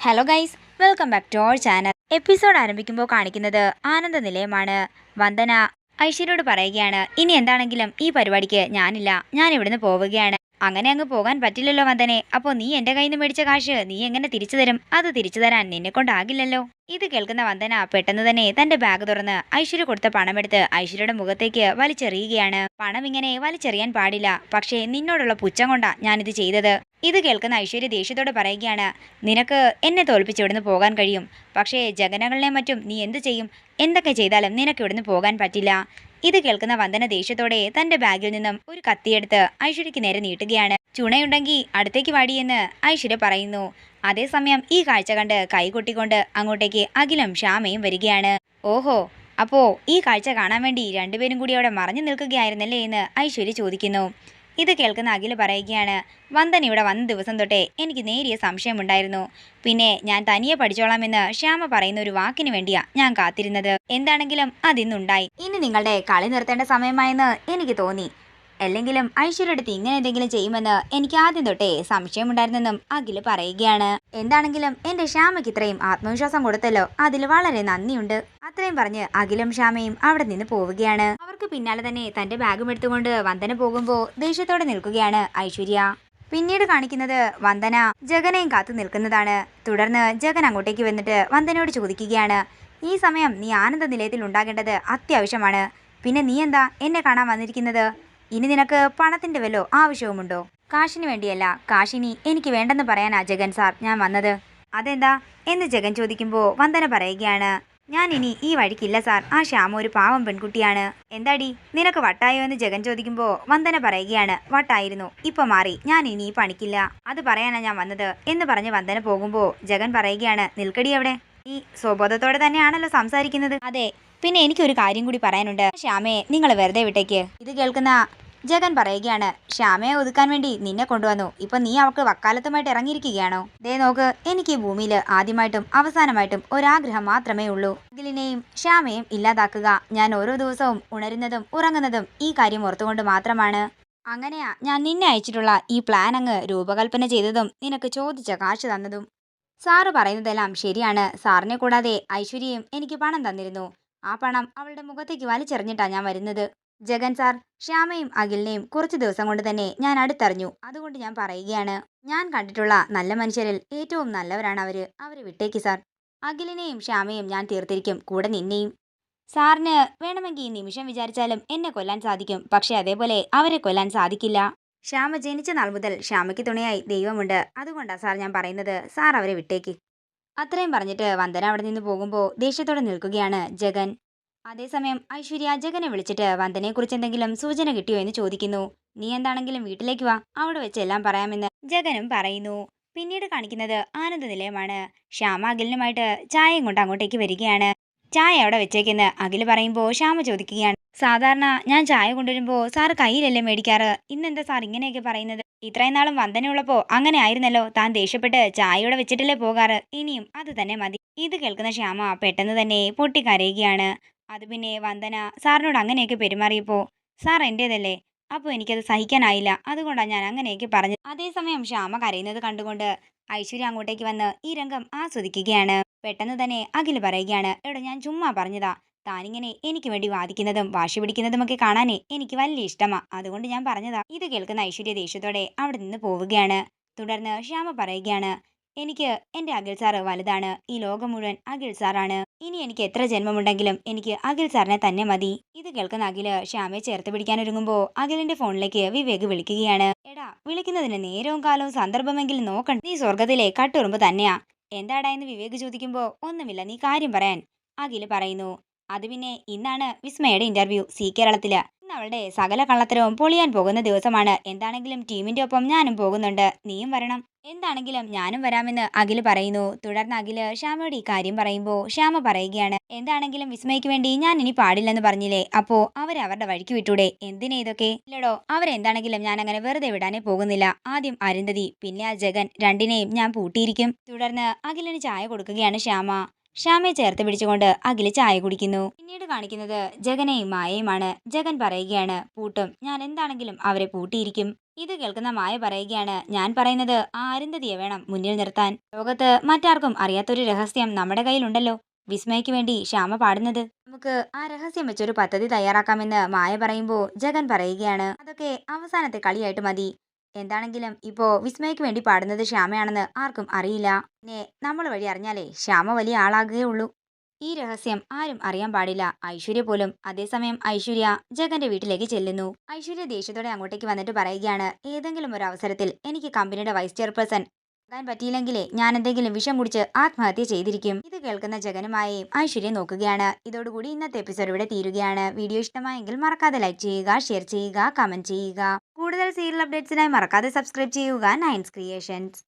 Hello guys, welcome back to our channel. Episode ആരംഭിക്കുമ്പോൾ കാണിക്കുന്നത് ആനന്ദ നിലയമാണ്. വന്ദന ഐശ്വര്യയോട് പറയുകയാണ്, ഇനി എന്താണെങ്കിലും ഈ പരിപാടിക്ക് ഞാനില്ല, ഞാൻ ഇവിടുന്ന് പോവുകയാണ്. അങ്ങനെ അങ്ങ് പോകാൻ പറ്റില്ലല്ലോ വന്ദനെ. അപ്പോൾ നീ എന്റെ കയ്യിൽ നിന്ന് മേടിച്ച കാശ് നീ എങ്ങനെ തിരിച്ചു തരും? അത് തിരിച്ചു തരാൻ നിന്നെ കൊണ്ടാകില്ലല്ലോ. ഇത് കേൾക്കുന്ന വന്ദന പെട്ടെന്ന് തന്നെ തന്റെ ബാഗ് തുറന്ന് ഐശ്വര്യ കൊടുത്ത പണമെടുത്ത് ഐശ്വര്യയുടെ മുഖത്തേക്ക് വലിച്ചെറിയുകയാണ്. പണം ഇങ്ങനെ വലിച്ചെറിയാൻ പാടില്ല, പക്ഷേ നിന്നോടുള്ള പുച്ഛം കൊണ്ടാ ഞാനിത് ചെയ്തത്. ഇത് കേൾക്കുന്ന ഐശ്വര്യ ദേഷ്യത്തോട് പറയുകയാണ്, നിനക്ക് എന്നെ തോൽപ്പിച്ച് ഇവിടുന്ന് പോകാൻ കഴിയും, പക്ഷേ ജഗനങ്ങളിലെ മറ്റും നീ എന്ത് ചെയ്യും? എന്തൊക്കെ ചെയ്താലും നിനക്ക് ഇവിടുന്ന് പോകാൻ പറ്റില്ല. ഇത് കേൾക്കുന്ന വന്ദന ദേഷ്യത്തോടെ തന്റെ ബാഗിൽ നിന്നും ഒരു കത്തിയെടുത്ത് ഐശ്വര്യക്ക് നേരെ നീട്ടുകയാണ്. ചുണയുണ്ടെങ്കിൽ അടുത്തേക്ക് വാടിയെന്ന് ഐശ്വര്യ പറയുന്നു. അതേസമയം ഈ കാഴ്ച കണ്ട് കൈകൊട്ടിക്കൊണ്ട് അങ്ങോട്ടേക്ക് അഖിലും ശ്യാമയും വരികയാണ്. ഓഹോ, അപ്പോ ഈ കാഴ്ച കാണാൻ വേണ്ടി രണ്ടുപേരും കൂടി അവിടെ മറഞ്ഞു നിൽക്കുകയായിരുന്നല്ലേ എന്ന് ഐശ്വര്യ ചോദിക്കുന്നു. ഇത് കേൾക്കുന്ന അഖില് പറയുകയാണ്, വന്ദന ഇവിടെ വന്ന ദിവസം തൊട്ടേ എനിക്ക് നേരിയ സംശയമുണ്ടായിരുന്നു. പിന്നെ ഞാൻ തനിയെ പഠിച്ചോളാമെന്ന് ശ്യാമ പറയുന്ന ഒരു വാക്കിന് വേണ്ടിയാ ഞാൻ കാത്തിരുന്നത്. എന്താണെങ്കിലും അതിന്നുണ്ടായി. ഇനി നിങ്ങളുടെ കളി നിർത്തേണ്ട സമയമായെന്ന് എനിക്ക് തോന്നി. അല്ലെങ്കിലും ഐശ്വര്യ അടുത്ത് ഇങ്ങനെ എന്തെങ്കിലും ചെയ്യുമെന്ന് എനിക്ക് ആദ്യം തൊട്ടേ സംശയമുണ്ടായിരുന്നെന്നും അഖില് പറയുകയാണ്. എന്താണെങ്കിലും എന്റെ ശ്യാമയ്ക്ക് ഇത്രയും ആത്മവിശ്വാസം കൊടുത്തല്ലോ, അതിൽ വളരെ നന്ദിയുണ്ട്. അത്രയും പറഞ്ഞ് അഖിലും ശ്യാമയും അവിടെ നിന്ന് പോവുകയാണ്. അവർക്ക് പിന്നാലെ തന്നെ തന്റെ ബാഗും എടുത്തുകൊണ്ട് വന്ദന പോകുമ്പോൾ ദേഷ്യത്തോടെ നിൽക്കുകയാണ് ഐശ്വര്യ. പിന്നീട് കാണിക്കുന്നത് വന്ദന ജഗനെയും കാത്തു നിൽക്കുന്നതാണ്. തുടർന്ന് ജഗൻ അങ്ങോട്ടേക്ക് വന്നിട്ട് വന്ദനയോട് ചോദിക്കുകയാണ്, ഈ സമയം നീ ആനന്ദ നിലയത്തിൽ ഉണ്ടാകേണ്ടത് അത്യാവശ്യമാണ്. പിന്നെ നീ എന്താ എന്നെ കാണാൻ വന്നിരിക്കുന്നത്? ഇനി നിനക്ക് പണത്തിന്റെ വല്ലോ ആവശ്യവുമുണ്ടോ? കാശിന് വേണ്ടിയല്ല, കാശിനി എനിക്ക് വേണ്ടെന്ന് പറയാനാ ജഗൻ സാർ ഞാൻ വന്നത്. അതെന്താ എന്ന് ജഗൻ ചോദിക്കുമ്പോൾ വന്ദന പറയുകയാണ്, ഞാൻ ഇനി ഈ വഴിക്കില്ല സാർ, ആ ശ്യാമ ഒരു പാവം പെൺകുട്ടിയാണ്. എന്താടി നിനക്ക് വട്ടായോ എന്ന് ജഗൻ ചോദിക്കുമ്പോൾ വന്ദന പറയുകയാണ്, വട്ടായിരുന്നു, ഇപ്പൊ മാറി, ഞാൻ ഇനി ഈ പണിക്കില്ല, അത് പറയാനാ ഞാൻ വന്നത് എന്ന് പറഞ്ഞ് വന്ദന പോകുമ്പോൾ ജഗൻ പറയുകയാണ്, നിൽക്കടി അവിടെ, ഈ സ്വബോധത്തോടെ തന്നെയാണല്ലോ സംസാരിക്കുന്നത്. അതെ, പിന്നെ എനിക്കൊരു കാര്യം കൂടി പറയാനുണ്ട്. ശ്യാമയെ നിങ്ങൾ വെറുതെ വിട്ടേക്ക്. ഇത് കേൾക്കുന്ന ജഗൻ പറയുകയാണ്, ശ്യാമയെ ഒതുക്കാൻ വേണ്ടി നിന്നെ കൊണ്ടുവന്നു, ഇപ്പൊ നീ അവൾക്ക് വക്കാലത്തുമായിട്ട് ഇറങ്ങിയിരിക്കുകയാണോ? ദേ നോക്ക്, എനിക്ക് ഈ ഭൂമിയിൽ ആദ്യമായിട്ടും അവസാനമായിട്ടും ഒരാഗ്രഹം മാത്രമേ ഉള്ളൂ, അഖിലിനെയും ശ്യാമയെയും ഇല്ലാതാക്കുക. ഞാൻ ഓരോ ദിവസവും ഉണരുന്നതും ഉറങ്ങുന്നതും ഈ കാര്യം ഓർത്തുകൊണ്ട് മാത്രമാണ്. അങ്ങനെയാ ഞാൻ നിന്നെ അയച്ചിട്ടുള്ള ഈ പ്ലാൻ അങ്ങ് രൂപകൽപ്പന ചെയ്തതും നിനക്ക് ചോദിച്ച കാശ് തന്നതും. സാറ് പറയുന്നതെല്ലാം ശരിയാണ്. സാറിനെ കൂടാതെ ഐശ്വര്യയും എനിക്ക് പണം തന്നിരുന്നു. ആ പണം അവളുടെ മുഖത്തേക്ക് വലിച്ചെറിഞ്ഞിട്ടാ ഞാൻ വരുന്നത്. ജഗൻ സാർ, ശ്യാമയും അഖിലിനെയും കുറച്ച് ദിവസം കൊണ്ട് തന്നെ ഞാൻ അടുത്തറിഞ്ഞു. അതുകൊണ്ട് ഞാൻ പറയുകയാണ്, ഞാൻ കണ്ടിട്ടുള്ള നല്ല മനുഷ്യരിൽ ഏറ്റവും നല്ലവരാണ് അവര്. അവരെ വിട്ടേക്ക് സാർ. അഖിലിനെയും ശ്യാമയും ഞാൻ തീർത്തിരിക്കും, കൂടെ നിന്നെയും. സാറിന് വേണമെങ്കിൽ ഈ നിമിഷം വിചാരിച്ചാലും എന്നെ കൊല്ലാൻ സാധിക്കും, പക്ഷെ അതേപോലെ അവരെ കൊല്ലാൻ സാധിക്കില്ല. ശ്യാമ ജനിച്ച നാൾ മുതൽ ശ്യാമയ്ക്ക് തുണയായി ദൈവമുണ്ട്. അതുകൊണ്ടാ സാർ ഞാൻ പറയുന്നത്, സാർ അവരെ വിട്ടേക്ക്. അത്രയും പറഞ്ഞിട്ട് വന്ദന അവിടെ നിന്ന് പോകുമ്പോൾ ദേഷ്യത്തോടെ നിൽക്കുകയാണ് ജഗൻ. അതേസമയം ഐശ്വര്യ ജഗനെ വിളിച്ചിട്ട് വന്ദനയെക്കുറിച്ച് എന്തെങ്കിലും സൂചന കിട്ടിയോ എന്ന് ചോദിക്കുന്നു. നീ എന്താണെങ്കിലും വീട്ടിലേക്ക് വാ, അവിടെ വെച്ച് എല്ലാം പറയാമെന്ന് ജഗനും പറയുന്നു. പിന്നീട് കാണിക്കുന്നത് ആനന്ദ നിലയമാണ്. ശ്യാമ അഖിലിനുമായിട്ട് ചായയും കൊണ്ട് അങ്ങോട്ടേക്ക് വരികയാണ്. ചായ അവിടെ വെച്ചേക്കെന്ന് അഖില് പറയുമ്പോൾ ശ്യാമ ചോദിക്കുകയാണ്, സാധാരണ ഞാൻ ചായ കൊണ്ടുവരുമ്പോൾ സാറ് കയ്യിലല്ലേ മേടിക്കാറ്, ഇന്നെന്താ സാർ ഇങ്ങനെയൊക്കെ പറയുന്നത്? ഇത്രയും നാളും വന്ദനയുള്ളപ്പോ അങ്ങനെ ആയിരുന്നല്ലോ, താൻ ദേഷ്യപ്പെട്ട് ചായയോടെ വെച്ചിട്ടല്ലേ പോകാറ്, ഇനിയും അത് തന്നെ മതി. ഇത് കേൾക്കുന്ന ശ്യാമ പെട്ടെന്ന് തന്നെ പൊട്ടിക്കരയുകയാണ്. അത് പിന്നെ വന്ദന സാറിനോട് അങ്ങനെയൊക്കെ പെരുമാറിയപ്പോ സാർ എന്റേതല്ലേ, അപ്പോൾ എനിക്കത് സഹിക്കാനായില്ല, അതുകൊണ്ടാണ് ഞാൻ അങ്ങനെയൊക്കെ പറഞ്ഞത്. അതേസമയം ശ്യാമ കരയുന്നത് കണ്ടുകൊണ്ട് ഐശ്വര്യ അങ്ങോട്ടേക്ക് വന്ന് ഈ രംഗം ആസ്വദിക്കുകയാണ്. പെട്ടെന്ന് തന്നെ അഖിൽ പറയുകയാണ്, എടോ ഞാൻ ചുമ്മാ പറഞ്ഞതാ, താനിങ്ങനെ എനിക്ക് വേണ്ടി വാദിക്കുന്നതും വാശി പിടിക്കുന്നതുമൊക്കെ കാണാനേ എനിക്ക് വലിയ ഇഷ്ടമാ, അതുകൊണ്ട് ഞാൻ പറഞ്ഞതാ. ഇത് കേൾക്കുന്ന ഐശ്വര്യ ദേഷ്യത്തോടെ അവിടെ നിന്ന് പോവുകയാണ്. തുടർന്ന് ശ്യാമ പറയുകയാണ്, എനിക്ക് എന്റെ അഖിൽ സാറ് വലുതാണ്, ഈ ലോകം മുഴുവൻ അഖിൽ സാറാണ്. ഇനി എനിക്ക് എത്ര ജന്മമുണ്ടെങ്കിലും എനിക്ക് അഖിൽ സാറിനെ തന്നെ മതി. ഇത് കേൾക്കുന്ന അഖില് ശ്യാമയെ ചേർത്ത് പിടിക്കാൻ ഒരുങ്ങുമ്പോ അഖിലിന്റെ ഫോണിലേക്ക് വിവേക് വിളിക്കുകയാണ്. എടാ, വിളിക്കുന്നതിന് നേരവും കാലവും സന്ദർഭമെങ്കിലും നോക്കണ്ട, നീ സ്വർഗത്തിലെ കട്ടുറുമ്പ് തന്നെയാ. എന്താടാ എന്ന് വിവേക് ചോദിക്കുമ്പോ ഒന്നുമില്ല, നീ കാര്യം പറയാൻ അഖില് പറയുന്നു. അത് പിന്നെ ഇന്നാണ് വിസ്മയുടെ ഇന്റർവ്യൂ സി കേരളത്തില്. ഇന്ന് അവളുടെ സകല കള്ളത്തരവും പൊളിയാൻ പോകുന്ന ദിവസമാണ്. എന്താണെങ്കിലും ടീമിന്റെ ഒപ്പം ഞാനും പോകുന്നുണ്ട്, നീയും വരണം. എന്താണെങ്കിലും ഞാനും വരാമെന്ന് അഖില് പറയുന്നു. തുടർന്ന് അഖില് ശ്യാമയോട് ഈ കാര്യം പറയുമ്പോൾ ശ്യാമ പറയുകയാണ്, എന്താണെങ്കിലും വിസ്മയ്ക്ക് വേണ്ടി ഞാൻ ഇനി പാടില്ലെന്ന് പറഞ്ഞില്ലേ, അപ്പോ അവരെ അവരുടെ വഴിക്ക് വിട്ടൂടെ? എന്തിനാ ഇതൊക്കെ? ഇല്ലടോ, അവരെന്താണെങ്കിലും ഞാൻ അങ്ങനെ വെറുതെ വിടാനേ പോകുന്നില്ല. ആദ്യം അരുന്ധതി, പിന്നെ ആ ജഗൻ, രണ്ടിനെയും ഞാൻ പൂട്ടിയിരിക്കും. തുടർന്ന് അഖിലിന് ചായ കൊടുക്കുകയാണ് ശ്യാമ. ശ്യാമയെ ചേർത്ത് പിടിച്ചുകൊണ്ട് അഖില് ചായ കുടിക്കുന്നു. പിന്നീട് കാണിക്കുന്നത് ജഗനെയും മായയുമാണ്. ജഗൻ പറയുകയാണ്, പൂട്ടും, ഞാൻ എന്താണെങ്കിലും അവരെ പൂട്ടിയിരിക്കും. ഇത് കേൾക്കുന്ന മായ പറയുകയാണ്, ഞാൻ പറയുന്നത് ആ അരുന്ധതിയെ വേണം മുന്നിൽ നിർത്താൻ. ലോകത്ത് മറ്റാർക്കും അറിയാത്തൊരു രഹസ്യം നമ്മുടെ കയ്യിലുണ്ടല്ലോ. വിസ്മയ്ക്ക് വേണ്ടി ശ്യാമ പാടുന്നത്. നമുക്ക് ആ രഹസ്യം വെച്ചൊരു പദ്ധതി തയ്യാറാക്കാമെന്ന് മായ പറയുമ്പോൾ ജഗൻ പറയുകയാണ്, അതൊക്കെ അവസാനത്തെ കളിയായിട്ട് മതി. എന്താണെങ്കിലും ഇപ്പോ വിസ്മയ്ക്ക് വേണ്ടി പാടുന്നത് ശ്യാമയാണെന്ന് ആർക്കും അറിയില്ല. പിന്നെ നമ്മൾ വഴി അറിഞ്ഞാലേ ശ്യാമ വലിയ ആളാകുകയുള്ളൂ. ഈ രഹസ്യം ആരും അറിയാൻ പാടില്ല, ഐശ്വര്യ പോലും. അതേസമയം ഐശ്വര്യ ജഗന്റെ വീട്ടിലേക്ക് ചെല്ലുന്നു. ഐശ്വര്യ ദേഷ്യത്തോടെ അങ്ങോട്ടേക്ക് വന്നിട്ട് പറയുകയാണ്, ഏതെങ്കിലും ഒരു അവസരത്തിൽ എനിക്ക് കമ്പനിയുടെ വൈസ് ചെയർപേഴ്സൺ ആകാൻ പറ്റിയില്ലെങ്കിലേ ഞാൻ എന്തെങ്കിലും വിഷം കുടിച്ച് ആത്മഹത്യ ചെയ്തിരിക്കും. ഇത് കേൾക്കുന്ന ജഗനുമായെയും ഐശ്വര്യ നോക്കുകയാണ്. ഇതോടുകൂടി ഇന്നത്തെ എപ്പിസോഡ് ഇവിടെ തീരുകയാണ്. വീഡിയോ ഇഷ്ടമായെങ്കിൽ മറക്കാതെ ലൈക്ക് ചെയ്യുക, ഷെയർ ചെയ്യുക, കമന്റ് ചെയ്യുക. കൂടുതൽ സീരിയൽ അപ്ഡേറ്റ്സിനായി മറക്കാതെ സബ്സ്ക്രൈബ് ചെയ്യുക നയൻസ് ക്രിയേഷൻസ്.